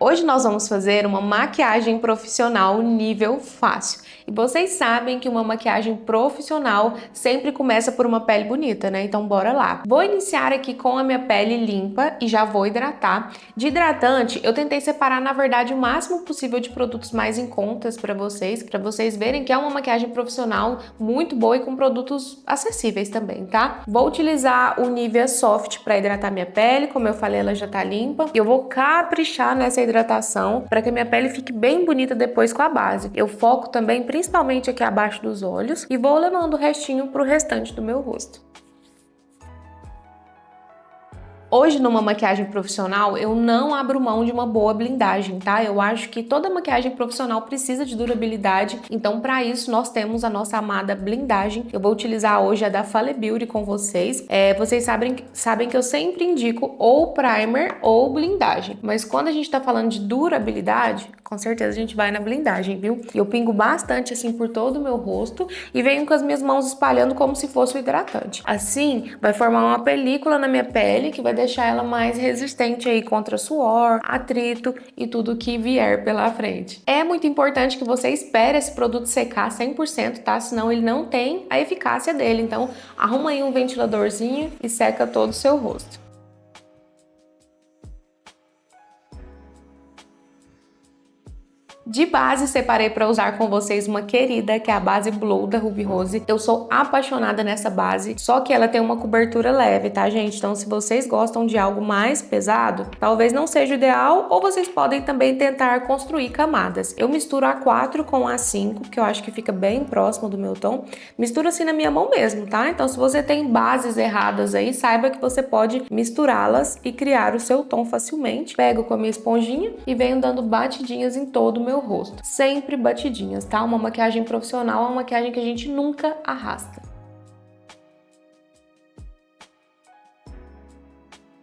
Hoje nós vamos fazer uma maquiagem profissional nível fácil. E vocês sabem que uma maquiagem profissional sempre começa por uma pele bonita, né? Então bora lá. Vou iniciar aqui com a minha pele limpa e já vou hidratar. De hidratante, eu tentei separar, na verdade, o máximo possível de produtos mais em contas para vocês verem que é uma maquiagem profissional muito boa e com produtos acessíveis também, tá? Vou utilizar o Nivea Soft para hidratar minha pele, como eu falei, ela já tá limpa. Eu vou caprichar nessa hidratação para que a minha pele fique bem bonita depois com a base. Eu foco também principalmente aqui abaixo dos olhos e vou levando o restinho pro restante do meu rosto. Hoje, numa maquiagem profissional, eu não abro mão de uma boa blindagem, tá? Eu acho que toda maquiagem profissional precisa de durabilidade, então para isso nós temos a nossa amada blindagem. Eu vou utilizar hoje a da Fale Beauty com vocês. Vocês sabem que eu sempre indico ou primer ou blindagem, mas quando a gente tá falando de durabilidade, com certeza a gente vai na blindagem, viu? Eu pingo bastante assim por todo o meu rosto e venho com as minhas mãos espalhando como se fosse o hidratante. Assim, vai formar uma película na minha pele que vai deixar ela mais resistente aí contra suor, atrito e tudo que vier pela frente. É muito importante que você espere esse produto secar 100%, tá? Senão ele não tem a eficácia dele. Então, arruma aí um ventiladorzinho e seca todo o seu rosto. De base, separei para usar com vocês uma querida, que é a base Blow da Ruby Rose. Eu sou apaixonada nessa base, só que ela tem uma cobertura leve, tá, gente? Então, se vocês gostam de algo mais pesado, talvez não seja o ideal, ou vocês podem também tentar construir camadas. Eu misturo a 4 com a 5, que eu acho que fica bem próximo do meu tom. Misturo assim na minha mão mesmo, tá? Então, se você tem bases erradas aí, saiba que você pode misturá-las e criar o seu tom facilmente. Pego com a minha esponjinha e venho dando batidinhas em todo o meu rosto. Sempre batidinhas, tá? Uma maquiagem profissional é uma maquiagem que a gente nunca arrasta.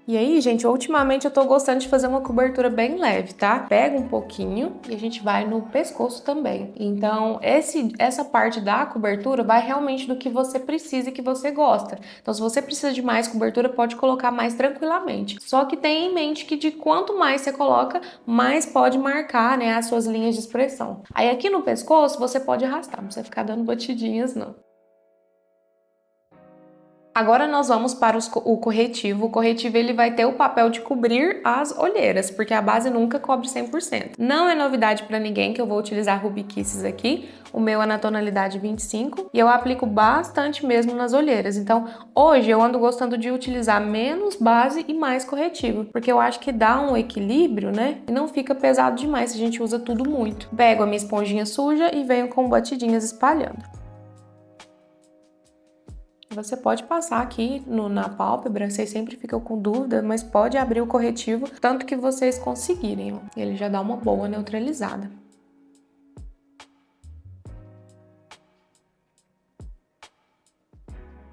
E aí, gente, ultimamente eu tô gostando de fazer uma cobertura bem leve, tá? Pega um pouquinho e a gente vai no pescoço também. Então, essa parte da cobertura vai realmente do que você precisa e que você gosta. Então, se você precisa de mais cobertura, pode colocar mais tranquilamente. Só que tenha em mente que de quanto mais você coloca, mais pode marcar, né, as suas linhas de expressão. Aí aqui no pescoço, você pode arrastar, não precisa ficar dando batidinhas, não. Agora nós vamos para o corretivo. O corretivo ele vai ter o papel de cobrir as olheiras, porque a base nunca cobre 100%. Não é novidade para ninguém que eu vou utilizar Ruby Kisses aqui. O meu é na tonalidade 25 e eu aplico bastante mesmo nas olheiras. Então, hoje eu ando gostando de utilizar menos base e mais corretivo, porque eu acho que dá um equilíbrio, né? E não fica pesado demais se a gente usa tudo muito. Pego a minha esponjinha suja e venho com batidinhas espalhando. Você pode passar aqui na pálpebra, vocês sempre ficam com dúvida, mas pode abrir o corretivo tanto que vocês conseguirem, ó. Ele já dá uma boa neutralizada.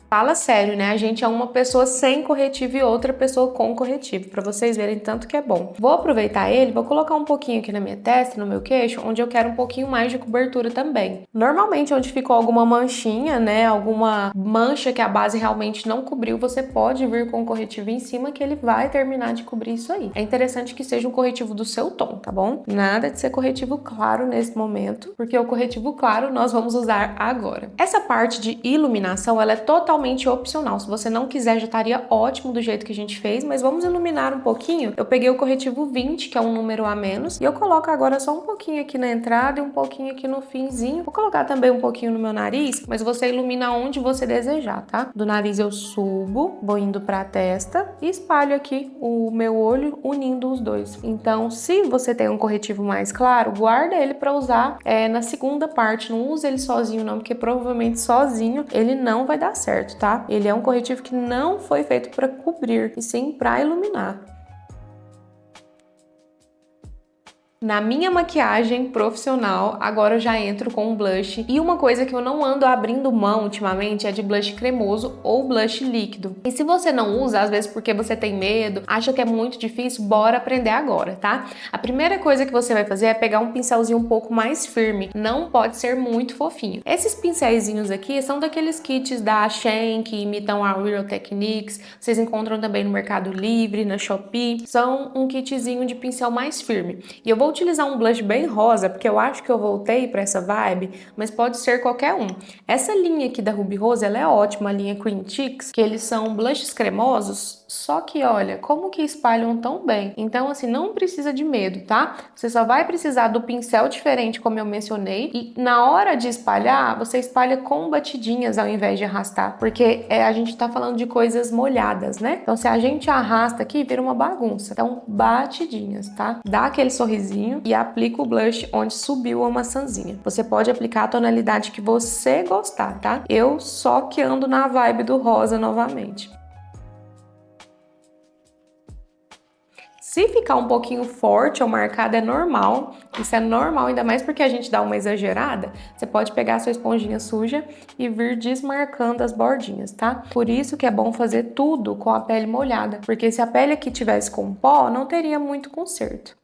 Fala sério, né? A gente é uma pessoa sem corretivo e outra pessoa com corretivo, pra vocês verem tanto que é bom. Vou aproveitar ele, vou colocar um pouquinho aqui na minha testa, no meu queixo, onde eu quero um pouquinho mais de cobertura também. Normalmente, onde ficou alguma manchinha, né? Alguma mancha que a base realmente não cobriu, você pode vir com o corretivo em cima que ele vai terminar de cobrir isso aí. É interessante que seja um corretivo do seu tom, tá bom? Nada de ser corretivo claro nesse momento, porque o corretivo claro nós vamos usar agora. Essa parte de iluminação, ela é totalmente opcional. Se você não quiser, já estaria ótimo do jeito que a gente fez, mas vamos iluminar um pouquinho. Eu peguei o corretivo 20, que é um número a menos, e eu coloco agora só um pouquinho aqui na entrada e um pouquinho aqui no finzinho. Vou colocar também um pouquinho no meu nariz, mas você ilumina onde você desejar, tá? Do nariz eu subo, vou indo pra testa e espalho aqui o meu olho, unindo os dois. Então, se você tem um corretivo mais claro, guarda ele pra usar na segunda parte. Não use ele sozinho não, porque provavelmente sozinho ele não vai dar certo, tá? Ele é um corretivo que não foi feito para cobrir, e sim para iluminar. Na minha maquiagem profissional, agora eu já entro com um blush. E uma coisa que eu não ando abrindo mão ultimamente é de blush cremoso ou blush líquido. E se você não usa, às vezes porque você tem medo, acha que é muito difícil, bora aprender agora, tá? A primeira coisa que você vai fazer é pegar um pincelzinho um pouco mais firme. Não pode ser muito fofinho. Esses pincéisinhos aqui são daqueles kits da Shein que imitam a Real Techniques. Vocês encontram também no Mercado Livre, na Shopee. São um kitzinho de pincel mais firme. E eu vou utilizar um blush bem rosa, porque eu acho que eu voltei para essa vibe, mas pode ser qualquer um. Essa linha aqui da Ruby Rose, ela é ótima, a linha Cream Cheeks, que eles são blushes cremosos, só que olha, como que espalham tão bem. Então, assim, não precisa de medo, tá? Você só vai precisar do pincel diferente, como eu mencionei, e na hora de espalhar, você espalha com batidinhas ao invés de arrastar, porque a gente tá falando de coisas molhadas, né? Então, se a gente arrasta aqui, vira uma bagunça. Então, batidinhas, tá? Dá aquele sorrisinho e aplica o blush onde subiu a maçãzinha. Você pode aplicar a tonalidade que você gostar, tá? Eu só que ando na vibe do rosa novamente. Se ficar um pouquinho forte ou marcado é normal, isso é normal, ainda mais porque a gente dá uma exagerada, você pode pegar a sua esponjinha suja e vir desmarcando as bordinhas, tá? Por isso que é bom fazer tudo com a pele molhada, porque se a pele aqui tivesse com pó, não teria muito conserto.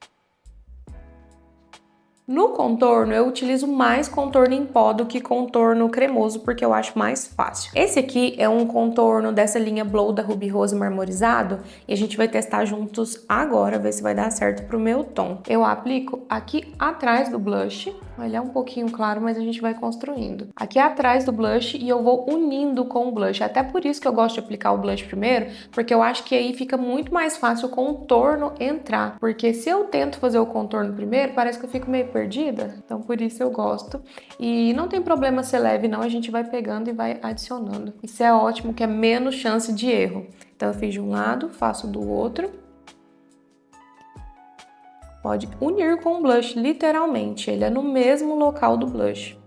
No contorno, eu utilizo mais contorno em pó do que contorno cremoso, porque eu acho mais fácil. Esse aqui é um contorno dessa linha Blow da Ruby Rose marmorizado, e a gente vai testar juntos agora, ver se vai dar certo pro meu tom. Eu aplico aqui atrás do blush, ele é um pouquinho claro, mas a gente vai construindo. Aqui atrás do blush e eu vou unindo com o blush, até por isso que eu gosto de aplicar o blush primeiro, porque eu acho que aí fica muito mais fácil o contorno entrar, porque se eu tento fazer o contorno primeiro, parece que eu fico meio perdida, então por isso eu gosto. E não tem problema ser leve não, a gente vai pegando e vai adicionando. Isso é ótimo, que é menos chance de erro. Então eu fiz de um lado, faço do outro. Pode unir com o blush, literalmente, ele é no mesmo local do blush.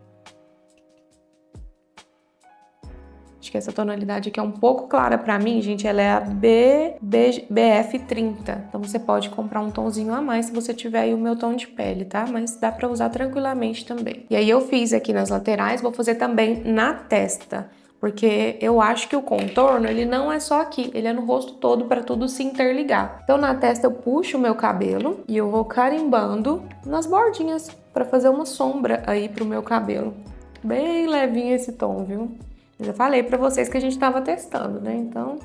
Acho que essa tonalidade aqui é um pouco clara pra mim, gente, ela é a BF30. Então você pode comprar um tomzinho a mais se você tiver aí o meu tom de pele, tá? Mas dá pra usar tranquilamente também. E aí eu fiz aqui nas laterais, vou fazer também na testa, porque eu acho que o contorno, ele não é só aqui, ele é no rosto todo para tudo se interligar. Então na testa eu puxo o meu cabelo e eu vou carimbando nas bordinhas para fazer uma sombra aí pro meu cabelo. Bem levinho esse tom, viu? Eu já falei pra vocês que a gente tava testando, né? Então...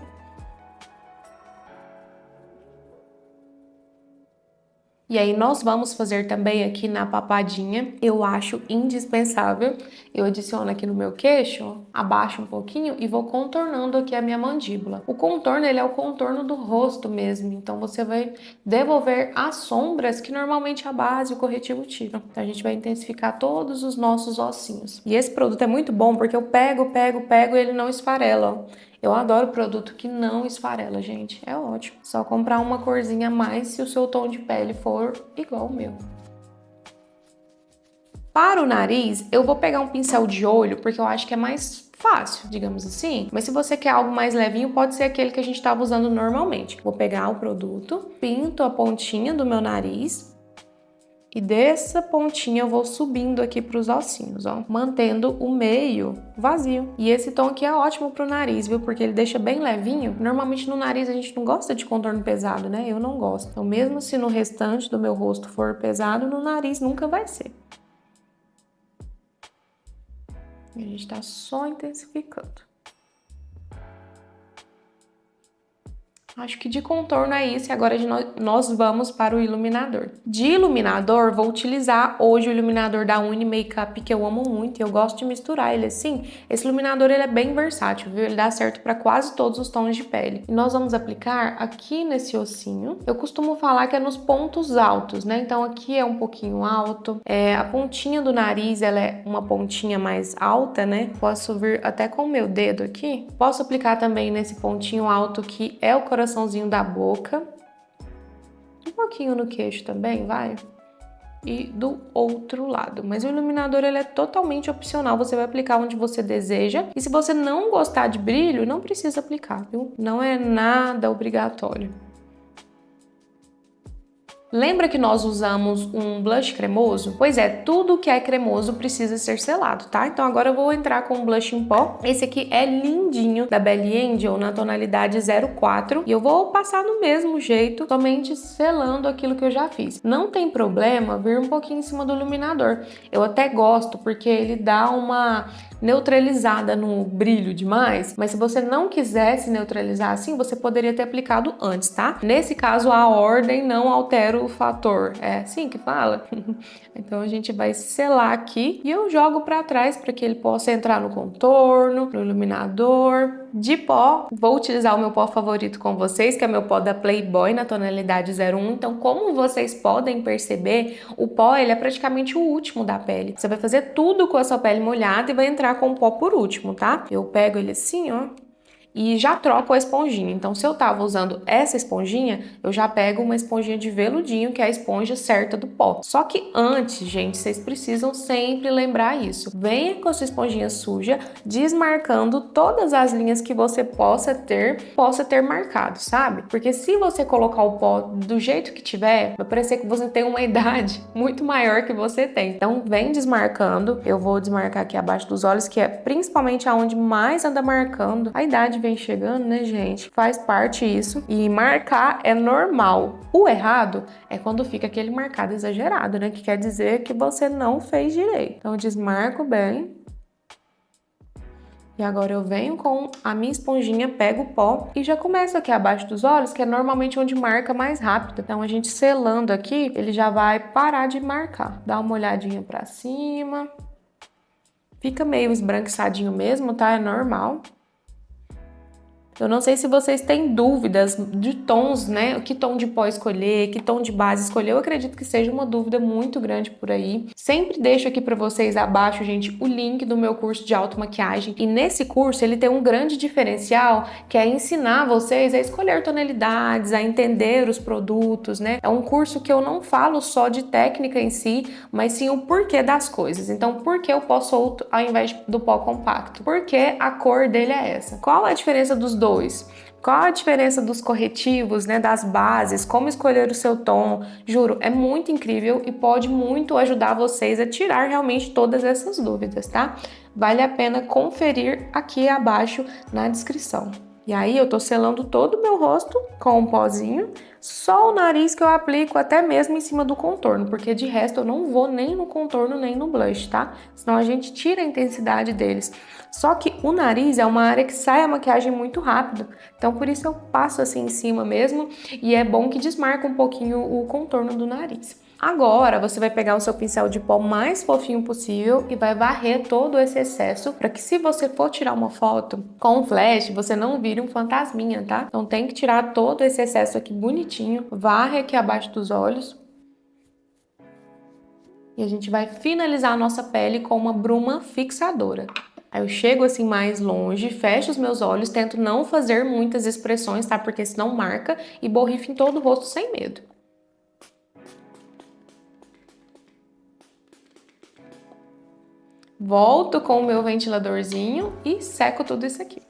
E aí nós vamos fazer também aqui na papadinha, eu acho indispensável. Eu adiciono aqui no meu queixo, abaixo um pouquinho e vou contornando aqui a minha mandíbula. O contorno, ele é o contorno do rosto mesmo, então você vai devolver as sombras que normalmente a base e o corretivo tiram. Então a gente vai intensificar todos os nossos ossinhos. E esse produto é muito bom porque eu pego e ele não esfarela, ó. Eu adoro produto que não esfarela, gente. É ótimo. Só comprar uma corzinha a mais se o seu tom de pele for igual o meu. Para o nariz, eu vou pegar um pincel de olho, porque eu acho que é mais fácil, digamos assim. Mas se você quer algo mais levinho, pode ser aquele que a gente estava usando normalmente. Vou pegar o produto, pinto a pontinha do meu nariz. E dessa pontinha eu vou subindo aqui para os ossinhos, ó, mantendo o meio vazio. E esse tom aqui é ótimo pro nariz, viu? Porque ele deixa bem levinho. Normalmente no nariz a gente não gosta de contorno pesado, né? Eu não gosto. Então mesmo se no restante do meu rosto for pesado, no nariz nunca vai ser. E a gente tá só intensificando. Acho que de contorno é isso e agora nós vamos para o iluminador. De iluminador, vou utilizar hoje o iluminador da Uni Makeup, que eu amo muito e eu gosto de misturar ele assim. Esse iluminador ele é bem versátil, viu? Ele dá certo para quase todos os tons de pele. E nós vamos aplicar aqui nesse ossinho. Eu costumo falar que é nos pontos altos, né? Então aqui é um pouquinho alto. A pontinha do nariz, ela é uma pontinha mais alta, né? Posso vir até com o meu dedo aqui. Posso aplicar também nesse pontinho alto que é o coraçãozinho da boca, um pouquinho no queixo também, vai, e do outro lado. Mas o iluminador ele é totalmente opcional, você vai aplicar onde você deseja, e se você não gostar de brilho, não precisa aplicar, viu? Não é nada obrigatório. Lembra que nós usamos um blush cremoso? Pois é, tudo que é cremoso precisa ser selado, tá? Então agora eu vou entrar com um blush em pó. Esse aqui é lindinho, da Belly Angel, na tonalidade 04. E eu vou passar do mesmo jeito, somente selando aquilo que eu já fiz. Não tem problema vir um pouquinho em cima do iluminador. Eu até gosto, porque ele dá uma neutralizada no brilho demais, mas se você não quisesse neutralizar assim, você poderia ter aplicado antes, tá? Nesse caso, a ordem não altera o fator. É assim que fala? Então a gente vai selar aqui e eu jogo para trás para que ele possa entrar no contorno, no iluminador. De pó, vou utilizar o meu pó favorito com vocês, que é meu pó da Playboy na tonalidade 01. Então, como vocês podem perceber, o pó ele é praticamente o último da pele. Você vai fazer tudo com a sua pele molhada e vai entrar com o pó por último, tá? Eu pego ele assim, ó, e já troco a esponjinha. Então, se eu tava usando essa esponjinha, eu já pego uma esponjinha de veludinho, que é a esponja certa do pó. Só que antes, gente, vocês precisam sempre lembrar isso. Venha com a sua esponjinha suja, desmarcando todas as linhas que você possa ter marcado, sabe? Porque se você colocar o pó do jeito que tiver, vai parecer que você tem uma idade muito maior que você tem. Então, vem desmarcando. Eu vou desmarcar aqui abaixo dos olhos, que é principalmente aonde mais anda marcando. A idade vem chegando, né, gente? Faz parte isso. E marcar é normal. O errado é quando fica aquele marcado exagerado, né? Que quer dizer que você não fez direito. Então, eu desmarco bem. E agora eu venho com a minha esponjinha, pego o pó e já começo aqui abaixo dos olhos, que é normalmente onde marca mais rápido. Então, a gente selando aqui, ele já vai parar de marcar. Dá uma olhadinha pra cima. Fica meio esbranquiçadinho mesmo, tá? É normal. Eu não sei se vocês têm dúvidas de tons, né? Que tom de pó escolher, que tom de base escolher. Eu acredito que seja uma dúvida muito grande por aí. Sempre deixo aqui para vocês abaixo, gente, o link do meu curso de automaquiagem. E nesse curso ele tem um grande diferencial, que é ensinar vocês a escolher tonalidades, a entender os produtos, né? É um curso que eu não falo só de técnica em si, mas sim o porquê das coisas. Então, por que o pó solto ao invés do pó compacto? Por que a cor dele é essa? Qual a diferença dos dois? Qual a diferença dos corretivos, né, das bases, como escolher o seu tom? Juro, é muito incrível e pode muito ajudar vocês a tirar realmente todas essas dúvidas, tá? Vale a pena conferir aqui abaixo na descrição. E aí eu tô selando todo o meu rosto com um pozinho, só o nariz que eu aplico até mesmo em cima do contorno, porque de resto eu não vou nem no contorno nem no blush, tá? Senão a gente tira a intensidade deles. Só que o nariz é uma área que sai a maquiagem muito rápido, então por isso eu passo assim em cima mesmo, e é bom que desmarca um pouquinho o contorno do nariz. Agora você vai pegar o seu pincel de pó mais fofinho possível e vai varrer todo esse excesso para que se você for tirar uma foto com flash, você não vire um fantasminha, tá? Então tem que tirar todo esse excesso aqui bonitinho, varre aqui abaixo dos olhos. E a gente vai finalizar a nossa pele com uma bruma fixadora. Aí eu chego assim mais longe, fecho os meus olhos, tento não fazer muitas expressões, tá? Porque senão marca e borrifa em todo o rosto sem medo. Volto com o meu ventiladorzinho e seco tudo isso aqui.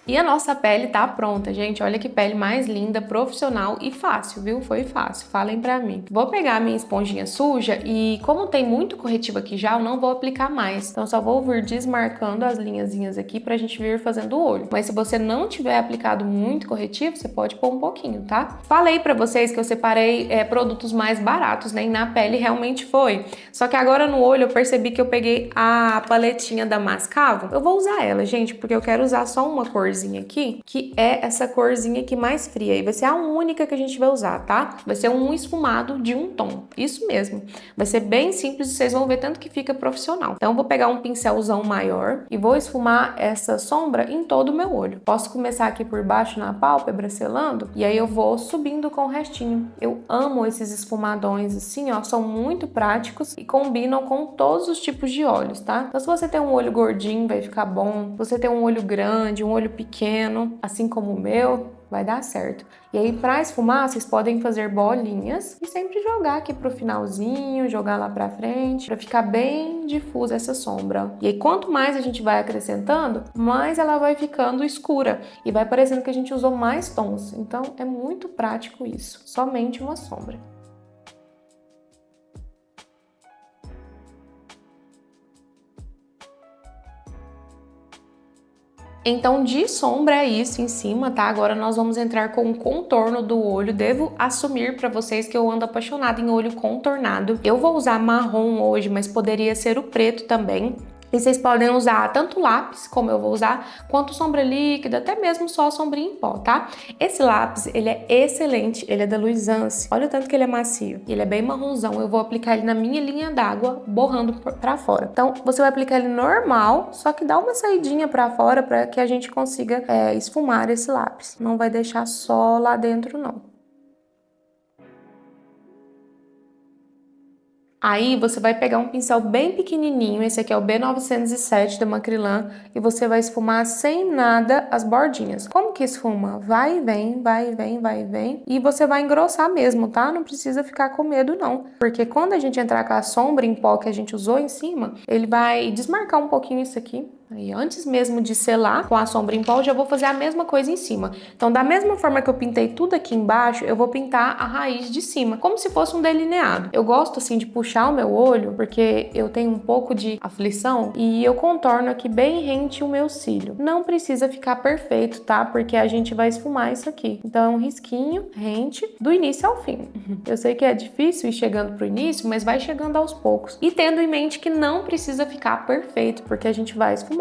E a nossa pele tá pronta, gente. Olha que pele mais linda, profissional e fácil, viu? Foi fácil, falem pra mim. Vou pegar a minha esponjinha suja e como tem muito corretivo aqui já, eu não vou aplicar mais. Então só vou vir desmarcando as linhazinhas aqui pra gente vir fazendo o olho. Mas se você não tiver aplicado muito corretivo, você pode pôr um pouquinho, tá? Falei pra vocês que eu separei produtos mais baratos, né? E na pele realmente foi. Só que agora no olho eu percebi que eu peguei a paletinha da Mascavo. Eu vou usar ela, gente, porque eu quero usar só uma cor aqui, que é essa corzinha aqui mais fria, e vai ser a única que a gente vai usar, tá? Vai ser um esfumado de um tom, isso mesmo. Vai ser bem simples e vocês vão ver tanto que fica profissional. Então eu vou pegar um pincelzão maior e vou esfumar essa sombra em todo o meu olho. Posso começar aqui por baixo na pálpebra, selando, e aí eu vou subindo com o restinho. Eu amo esses esfumadões assim, ó, são muito práticos e combinam com todos os tipos de olhos, tá? Então se você tem um olho gordinho, vai ficar bom. Se você tem um olho grande, um olho pequeno, assim como o meu, vai dar certo. E aí, para esfumar, vocês podem fazer bolinhas e sempre jogar aqui pro finalzinho, jogar lá pra frente, pra ficar bem difusa essa sombra. E aí, quanto mais a gente vai acrescentando, mais ela vai ficando escura e vai parecendo que a gente usou mais tons. Então, é muito prático isso. Somente uma sombra. Então, de sombra é isso em cima, tá? Agora nós vamos entrar com o contorno do olho. Devo assumir pra vocês que eu ando apaixonada em olho contornado. Eu vou usar marrom hoje, mas poderia ser o preto também. E vocês podem usar tanto lápis, como eu vou usar, quanto sombra líquida, até mesmo só sombrinha em pó, tá? Esse lápis, ele é excelente, ele é da Luisance. Olha o tanto que ele é macio. Ele é bem marronzão. Eu vou aplicar ele na minha linha d'água, borrando pra fora. Então, você vai aplicar ele normal, só que dá uma saidinha pra fora para que a gente consiga esfumar esse lápis. Não vai deixar só lá dentro, não. Aí você vai pegar um pincel bem pequenininho, esse aqui é o B907 da Macrylan, e você vai esfumar sem nada as bordinhas. Como que esfuma? Vai e vem, vai e vem, vai e vem, e você vai engrossar mesmo, tá? Não precisa ficar com medo não, porque quando a gente entrar com a sombra em pó que a gente usou em cima, ele vai desmarcar um pouquinho isso aqui. Aí, antes mesmo de selar com a sombra em pó, eu já vou fazer a mesma coisa em cima. Então, da mesma forma que eu pintei tudo aqui embaixo, eu vou pintar a raiz de cima, como se fosse um delineado. Eu gosto, assim, de puxar o meu olho, porque eu tenho um pouco de aflição, e eu contorno aqui bem rente o meu cílio. Não precisa ficar perfeito, tá? Porque a gente vai esfumar isso aqui. Então, é um risquinho rente do início ao fim. Eu sei que é difícil ir chegando pro início, mas vai chegando aos poucos. E tendo em mente que não precisa ficar perfeito, porque a gente vai esfumar.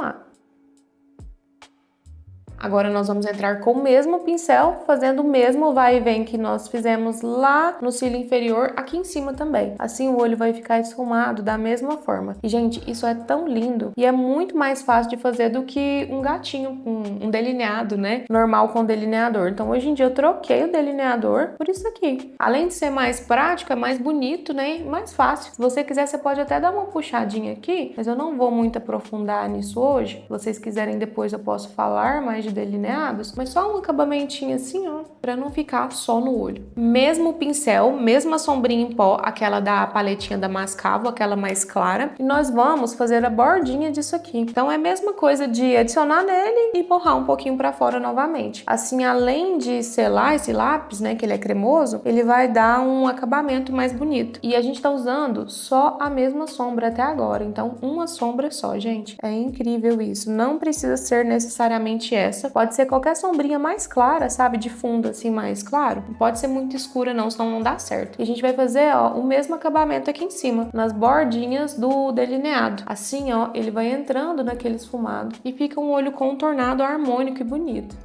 Agora nós vamos entrar com o mesmo pincel, fazendo o mesmo vai e vem que nós fizemos lá no cílio inferior, aqui em cima também. Assim o olho vai ficar esfumado da mesma forma. E, gente, isso é tão lindo e é muito mais fácil de fazer do que um gatinho, um delineado, né? Normal com delineador. Então, hoje em dia eu troquei o delineador por isso aqui. Além de ser mais prático, é mais bonito, né? Mais fácil. Se você quiser, você pode até dar uma puxadinha aqui, mas eu não vou muito aprofundar nisso hoje. Se vocês quiserem, depois eu posso falar mais de delineados, mas só um acabamentinho assim, ó, pra não ficar só no olho. Mesmo pincel, mesma sombrinha em pó, aquela da paletinha da Mascavo, aquela mais clara, e nós vamos fazer a bordinha disso aqui. Então é a mesma coisa de adicionar nele e borrar um pouquinho pra fora novamente. Assim, além de selar esse lápis, né, que ele é cremoso, ele vai dar um acabamento mais bonito. E a gente tá usando só a mesma sombra até agora, então uma sombra só, gente. É incrível isso. Não precisa ser necessariamente essa. Pode ser qualquer sombrinha mais clara, sabe? De fundo, assim, mais claro. Não pode ser muito escura, não, senão não dá certo. E a gente vai fazer, ó, o mesmo acabamento aqui em cima, nas bordinhas do delineado. Assim, ó, ele vai entrando naquele esfumado e fica um olho contornado, harmônico e bonito.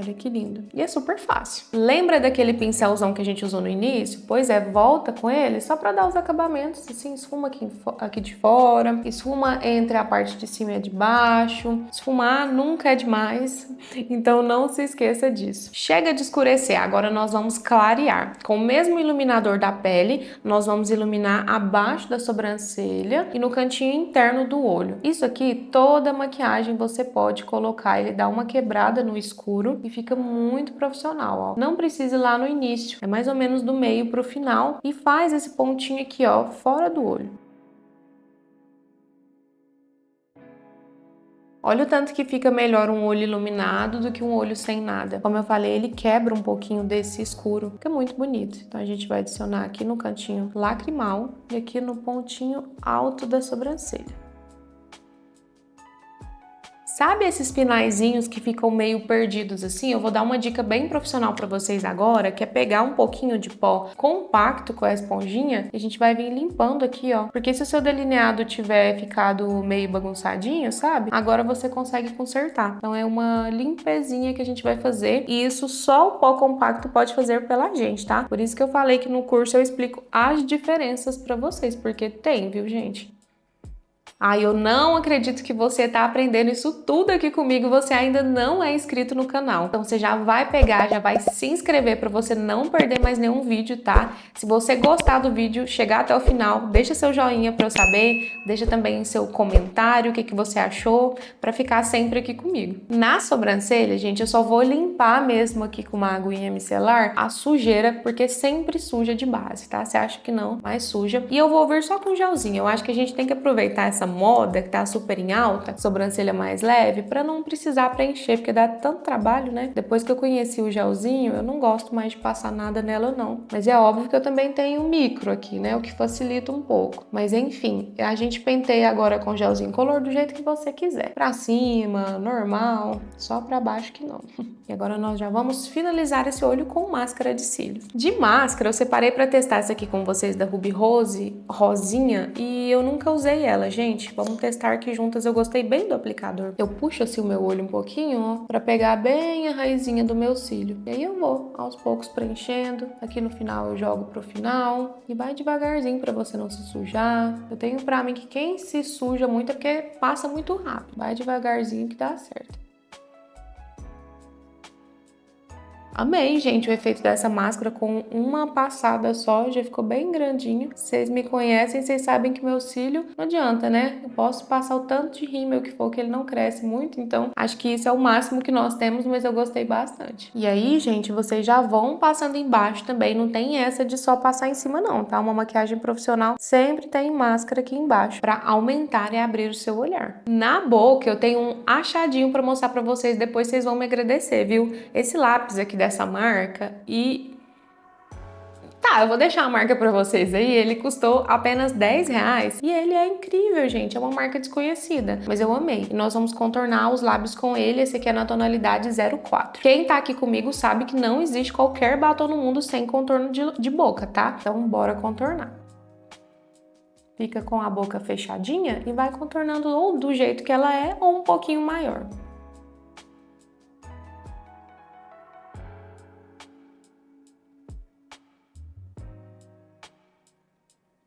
Olha que lindo. E é super fácil. Lembra daquele pincelzão que a gente usou no início? Pois é, volta com ele só para dar os acabamentos, assim, esfuma aqui de fora, esfuma entre a parte de cima e a de baixo. Esfumar nunca é demais, então não se esqueça disso. Chega de escurecer, agora nós vamos clarear. Com o mesmo iluminador da pele, nós vamos iluminar abaixo da sobrancelha e no cantinho interno do olho. Isso aqui, toda maquiagem você pode colocar, ele dá uma quebrada no escuro e fica muito profissional, ó. Não precisa ir lá no início, é mais ou menos do meio pro final e faz esse pontinho aqui, ó, fora do olho. Olha o tanto que fica melhor um olho iluminado do que um olho sem nada. Como eu falei, ele quebra um pouquinho desse escuro. Fica muito bonito. Então a gente vai adicionar aqui no cantinho lacrimal e aqui no pontinho alto da sobrancelha. Sabe esses finalzinhos que ficam meio perdidos assim? Eu vou dar uma dica bem profissional para vocês agora, que é pegar um pouquinho de pó compacto com a esponjinha e a gente vai vir limpando aqui, ó. Porque se o seu delineado tiver ficado meio bagunçadinho, sabe? Agora você consegue consertar. Então é uma limpezinha que a gente vai fazer e isso só o pó compacto pode fazer pela gente, tá? Por isso que eu falei que no curso eu explico as diferenças para vocês, porque tem, viu, gente? Ai, eu não acredito que você tá aprendendo isso tudo aqui comigo e você ainda não é inscrito no canal. Então você já vai pegar, já vai se inscrever para você não perder mais nenhum vídeo, tá? Se você gostar do vídeo, chegar até o final, deixa seu joinha para eu saber, deixa também seu comentário, o que você achou, para ficar sempre aqui comigo. Na sobrancelha, gente, eu só vou limpar mesmo aqui com uma aguinha micelar a sujeira, porque sempre suja de base, tá? Você acha que não, mas suja. E eu vou vir só com gelzinho. Eu acho que a gente tem que aproveitar essa moda que tá super em alta, sobrancelha mais leve, pra não precisar preencher, porque dá tanto trabalho, né? Depois que eu conheci o gelzinho, eu não gosto mais de passar nada nela, não. Mas é óbvio que eu também tenho micro aqui, né? O que facilita um pouco. Mas enfim, a gente penteia agora com gelzinho color do jeito que você quiser. Pra cima, normal, só pra baixo que não. E agora nós já vamos finalizar esse olho com máscara de cílios. De máscara, eu separei pra testar essa aqui com vocês da Ruby Rose, rosinha, e eu nunca usei ela, gente. Vamos testar aqui juntas, eu gostei bem do aplicador. Eu puxo assim o meu olho um pouquinho, ó, pra pegar bem a raizinha do meu cílio. E aí eu vou, aos poucos, preenchendo. Aqui no final eu jogo pro final. E vai devagarzinho pra você não se sujar. Eu tenho pra mim que quem se suja muito é porque passa muito rápido. Vai devagarzinho que dá certo. Amei, gente, o efeito dessa máscara com uma passada só, já ficou bem grandinho. Vocês me conhecem, vocês sabem que meu cílio não adianta, né? Eu posso passar o tanto de rímel que for, que ele não cresce muito, então acho que isso é o máximo que nós temos, mas eu gostei bastante. E aí, gente, vocês já vão passando embaixo também, não tem essa de só passar em cima não, tá? Uma maquiagem profissional sempre tem máscara aqui embaixo, pra aumentar e abrir o seu olhar. Na boca, eu tenho um achadinho pra mostrar pra vocês, depois vocês vão me agradecer, viu? Esse lápis aqui dessa marca e... Tá, eu vou deixar a marca pra vocês aí, ele custou apenas R$10 e ele é incrível, gente, é uma marca desconhecida, mas eu amei. E nós vamos contornar os lábios com ele, esse aqui é na tonalidade 04. Quem tá aqui comigo sabe que não existe qualquer batom no mundo sem contorno de boca, tá? Então bora contornar. Fica com a boca fechadinha e vai contornando ou do jeito que ela é ou um pouquinho maior.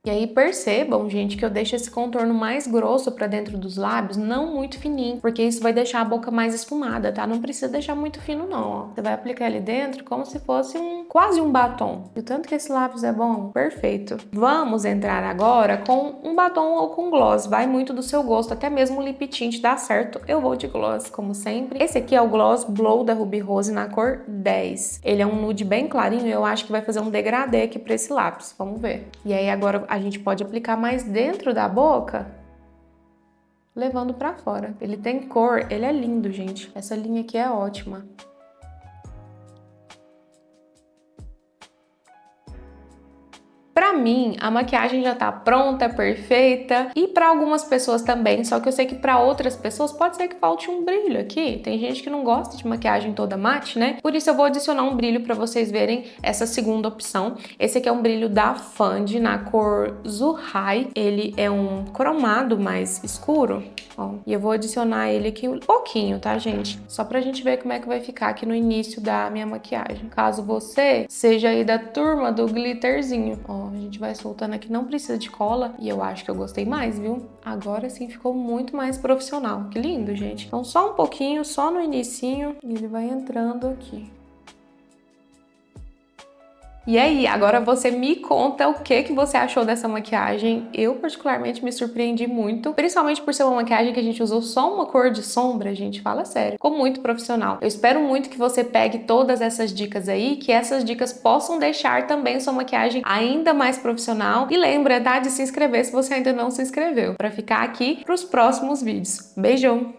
E aí percebam, gente, que eu deixo esse contorno mais grosso pra dentro dos lábios, não muito fininho, porque isso vai deixar a boca mais esfumada, tá? Não precisa deixar muito fino não, ó. Você vai aplicar ali dentro como se fosse quase um batom. E o tanto que esse lápis é bom, perfeito. Vamos entrar agora com um batom ou com gloss, vai muito do seu gosto, até mesmo o lip tint dá certo. Eu vou de gloss, como sempre. Esse aqui é o Gloss Blow da Ruby Rose na cor 10. Ele é um nude bem clarinho e eu acho que vai fazer um degradê aqui pra esse lápis, vamos ver. E aí agora a gente pode aplicar mais dentro da boca, levando pra fora. Ele tem cor, ele é lindo, gente. Essa linha aqui é ótima. Pra mim, a maquiagem já tá pronta, perfeita, e pra algumas pessoas também, só que eu sei que pra outras pessoas pode ser que falte um brilho aqui. Tem gente que não gosta de maquiagem toda mate, né? Por isso eu vou adicionar um brilho pra vocês verem essa segunda opção. Esse aqui é um brilho da Fand na cor Zuhai. Ele é um cromado mais escuro, ó, e eu vou adicionar ele aqui um pouquinho, tá, gente? Só pra gente ver como é que vai ficar aqui no início da minha maquiagem. Caso você seja aí da turma do glitterzinho, ó, a gente vai soltando aqui, não precisa de cola, e eu acho que eu gostei mais, viu? Agora sim ficou muito mais profissional. Que lindo, gente. Então só um pouquinho, só no inicinho, e ele vai entrando aqui. E aí, agora você me conta o que você achou dessa maquiagem. Eu particularmente me surpreendi muito, principalmente por ser uma maquiagem que a gente usou só uma cor de sombra, gente, fala sério. Ficou muito profissional. Eu espero muito que você pegue todas essas dicas aí, que essas dicas possam deixar também sua maquiagem ainda mais profissional. E lembra, tá, de se inscrever se você ainda não se inscreveu, para ficar aqui para os próximos vídeos. Beijão!